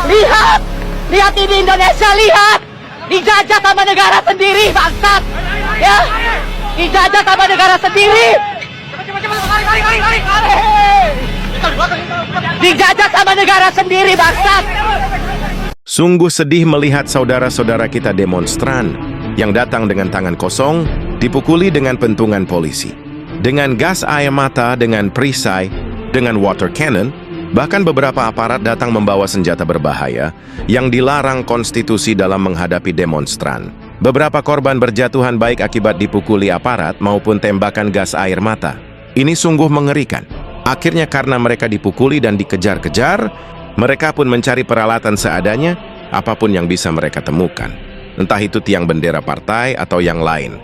Lihat! Lihat ini Indonesia, lihat! Dijajah sama negara sendiri, bangsat! Ya! Dijajah sama negara sendiri! Dijajah sama negara sendiri, bangsat! Sungguh sedih melihat saudara-saudara kita demonstran yang datang dengan tangan kosong, dipukuli dengan pentungan polisi. Dengan gas air mata, dengan perisai, dengan water cannon, bahkan beberapa aparat datang membawa senjata berbahaya yang dilarang konstitusi dalam menghadapi demonstran. Beberapa korban berjatuhan baik akibat dipukuli aparat maupun tembakan gas air mata. Ini sungguh mengerikan. Akhirnya karena mereka dipukuli dan dikejar-kejar, mereka pun mencari peralatan seadanya, apapun yang bisa mereka temukan. Entah itu tiang bendera partai atau yang lain.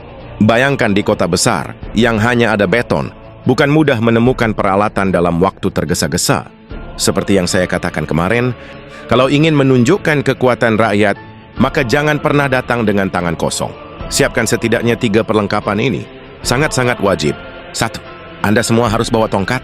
Bayangkan di kota besar, yang hanya ada beton, bukan mudah menemukan peralatan dalam waktu tergesa-gesa. Seperti yang saya katakan kemarin, kalau ingin menunjukkan kekuatan rakyat, maka jangan pernah datang dengan tangan kosong. Siapkan setidaknya 3 perlengkapan ini. Sangat-sangat wajib. 1. Anda semua harus bawa tongkat.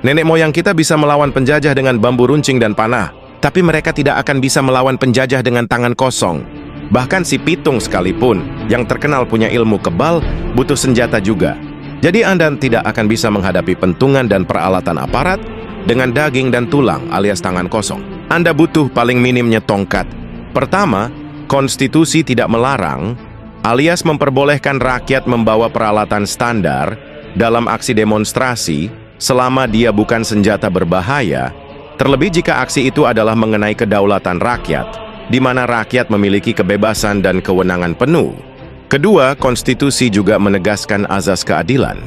Nenek moyang kita bisa melawan penjajah dengan bambu runcing dan panah, tapi mereka tidak akan bisa melawan penjajah dengan tangan kosong. Bahkan si Pitung sekalipun, yang terkenal punya ilmu kebal, butuh senjata juga. Jadi Anda tidak akan bisa menghadapi pentungan dan peralatan aparat dengan daging dan tulang alias tangan kosong. Anda butuh paling minimnya tongkat. Pertama, konstitusi tidak melarang alias memperbolehkan rakyat membawa peralatan standar dalam aksi demonstrasi selama dia bukan senjata berbahaya, terlebih jika aksi itu adalah mengenai kedaulatan rakyat, di mana rakyat memiliki kebebasan dan kewenangan penuh. Kedua, konstitusi juga menegaskan azas keadilan.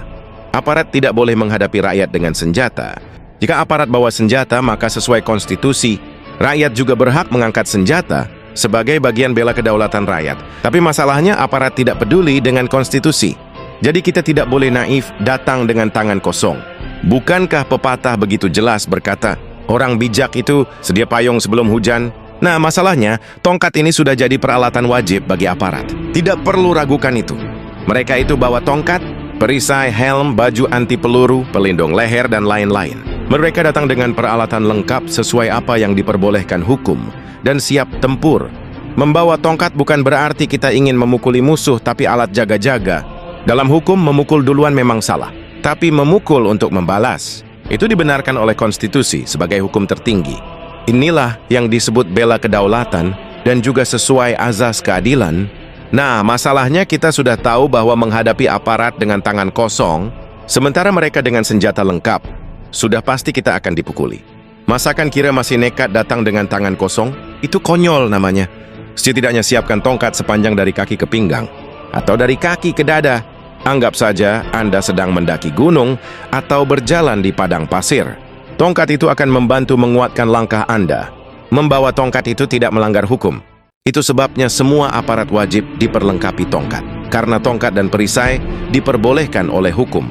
Aparat tidak boleh menghadapi rakyat dengan senjata. Jika aparat bawa senjata, maka sesuai konstitusi, rakyat juga berhak mengangkat senjata sebagai bagian bela kedaulatan rakyat. Tapi masalahnya aparat tidak peduli dengan konstitusi. Jadi kita tidak boleh naif datang dengan tangan kosong. Bukankah pepatah begitu jelas berkata, orang bijak itu sedia payung sebelum hujan? Nah, masalahnya, tongkat ini sudah jadi peralatan wajib bagi aparat. Tidak perlu ragukan itu. Mereka itu bawa tongkat, perisai, helm, baju anti peluru, pelindung leher, dan lain-lain. Mereka datang dengan peralatan lengkap sesuai apa yang diperbolehkan hukum, dan siap tempur. Membawa tongkat bukan berarti kita ingin memukuli musuh, tapi alat jaga-jaga. Dalam hukum, memukul duluan memang salah. Tapi memukul untuk membalas, itu dibenarkan oleh konstitusi sebagai hukum tertinggi. Inilah yang disebut bela kedaulatan dan juga sesuai azas keadilan. Nah, masalahnya kita sudah tahu bahwa menghadapi aparat dengan tangan kosong, sementara mereka dengan senjata lengkap, sudah pasti kita akan dipukuli. Masakan kira masih nekat datang dengan tangan kosong? Itu konyol namanya. Setidaknya siapkan tongkat sepanjang dari kaki ke pinggang, atau dari kaki ke dada. Anggap saja Anda sedang mendaki gunung atau berjalan di padang pasir. Tongkat itu akan membantu menguatkan langkah Anda. Membawa tongkat itu tidak melanggar hukum. Itu sebabnya semua aparat wajib diperlengkapi tongkat. Karena tongkat dan perisai diperbolehkan oleh hukum.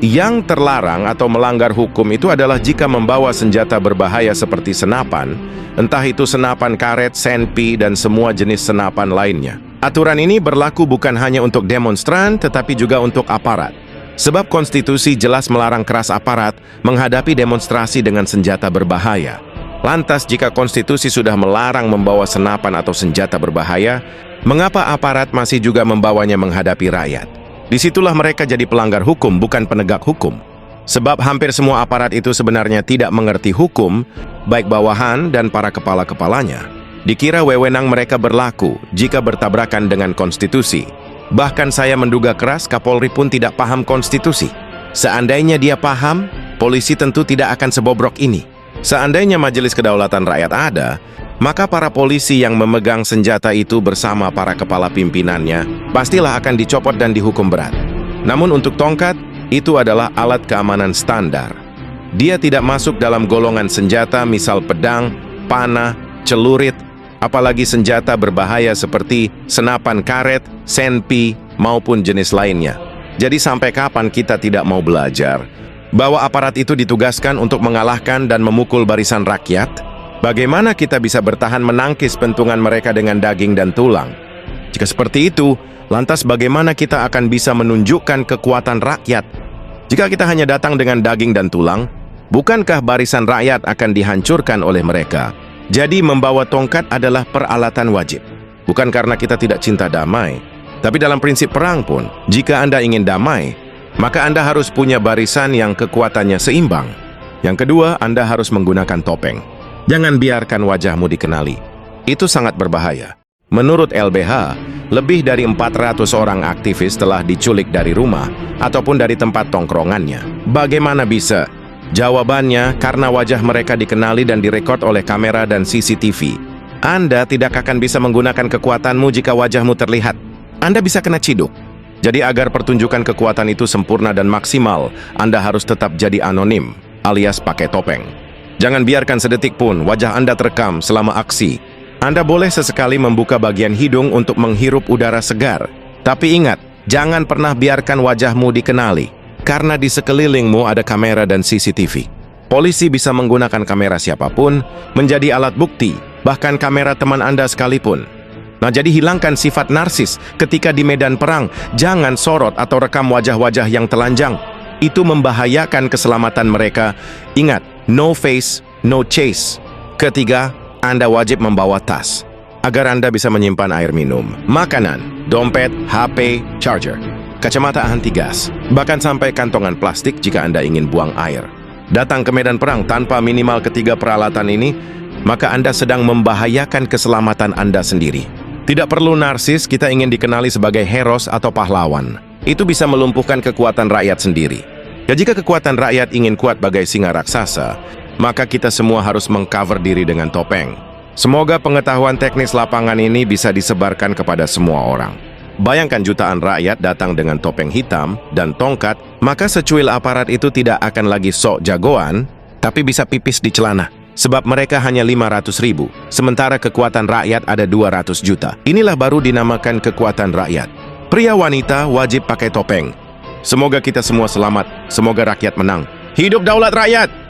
Yang terlarang atau melanggar hukum itu adalah jika membawa senjata berbahaya seperti senapan, entah itu senapan karet, senpi, dan semua jenis senapan lainnya. Aturan ini berlaku bukan hanya untuk demonstran, tetapi juga untuk aparat. Sebab konstitusi jelas melarang keras aparat menghadapi demonstrasi dengan senjata berbahaya. Lantas, jika konstitusi sudah melarang membawa senapan atau senjata berbahaya, mengapa aparat masih juga membawanya menghadapi rakyat? Disitulah mereka jadi pelanggar hukum, bukan penegak hukum. Sebab hampir semua aparat itu sebenarnya tidak mengerti hukum, baik bawahan dan para kepala-kepalanya. Dikira wewenang mereka berlaku jika bertabrakan dengan konstitusi. Bahkan saya menduga keras Kapolri pun tidak paham konstitusi. Seandainya dia paham, polisi tentu tidak akan sebobrok ini. Seandainya Majelis Kedaulatan Rakyat ada, maka para polisi yang memegang senjata itu bersama para kepala pimpinannya pastilah akan dicopot dan dihukum berat. Namun untuk tongkat, itu adalah alat keamanan standar. Dia tidak masuk dalam golongan senjata misal pedang, panah, celurit, apalagi senjata berbahaya seperti senapan karet, senpi, maupun jenis lainnya. Jadi sampai kapan kita tidak mau belajar bahwa aparat itu ditugaskan untuk mengalahkan dan memukul barisan rakyat? Bagaimana kita bisa bertahan menangkis pentungan mereka dengan daging dan tulang? Jika seperti itu, lantas bagaimana kita akan bisa menunjukkan kekuatan rakyat? Jika kita hanya datang dengan daging dan tulang, bukankah barisan rakyat akan dihancurkan oleh mereka? Jadi membawa tongkat adalah peralatan wajib. Bukan karena kita tidak cinta damai, tapi dalam prinsip perang pun, jika Anda ingin damai, maka Anda harus punya barisan yang kekuatannya seimbang. Yang kedua, Anda harus menggunakan topeng. Jangan biarkan wajahmu dikenali. Itu sangat berbahaya. Menurut LBH, lebih dari 400 orang aktivis telah diculik dari rumah ataupun dari tempat tongkrongannya. Bagaimana bisa? Jawabannya, karena wajah mereka dikenali dan direkod oleh kamera dan CCTV. Anda tidak akan bisa menggunakan kekuatanmu jika wajahmu terlihat. Anda bisa kena ciduk. Jadi agar pertunjukan kekuatan itu sempurna dan maksimal, Anda harus tetap jadi anonim, alias pakai topeng. Jangan biarkan sedetik pun wajah Anda terekam selama aksi. Anda boleh sesekali membuka bagian hidung untuk menghirup udara segar. Tapi ingat, jangan pernah biarkan wajahmu dikenali. Karena di sekelilingmu ada kamera dan CCTV. Polisi bisa menggunakan kamera siapapun menjadi alat bukti, bahkan kamera teman Anda sekalipun. Nah, jadi hilangkan sifat narsis ketika di medan perang. Jangan sorot atau rekam wajah-wajah yang telanjang. Itu membahayakan keselamatan mereka. Ingat, no face, no chase. Ketiga, Anda wajib membawa tas agar Anda bisa menyimpan air minum, makanan, dompet, HP, charger, kacamata anti gas, bahkan sampai kantongan plastik jika Anda ingin buang air. Datang ke medan perang tanpa minimal ketiga peralatan ini, maka Anda sedang membahayakan keselamatan Anda sendiri. Tidak perlu narsis kita ingin dikenali sebagai heros atau pahlawan. Itu bisa melumpuhkan kekuatan rakyat sendiri. Ya, jika kekuatan rakyat ingin kuat bagai singa raksasa, maka kita semua harus mengcover diri dengan topeng. Semoga pengetahuan teknis lapangan ini bisa disebarkan kepada semua orang. Bayangkan jutaan rakyat datang dengan topeng hitam dan tongkat, maka secuil aparat itu tidak akan lagi sok jagoan, tapi bisa pipis di celana. Sebab mereka hanya 500.000, sementara kekuatan rakyat ada 200 juta. Inilah baru dinamakan kekuatan rakyat. Pria wanita wajib pakai topeng. Semoga kita semua selamat, semoga rakyat menang. Hidup daulat rakyat!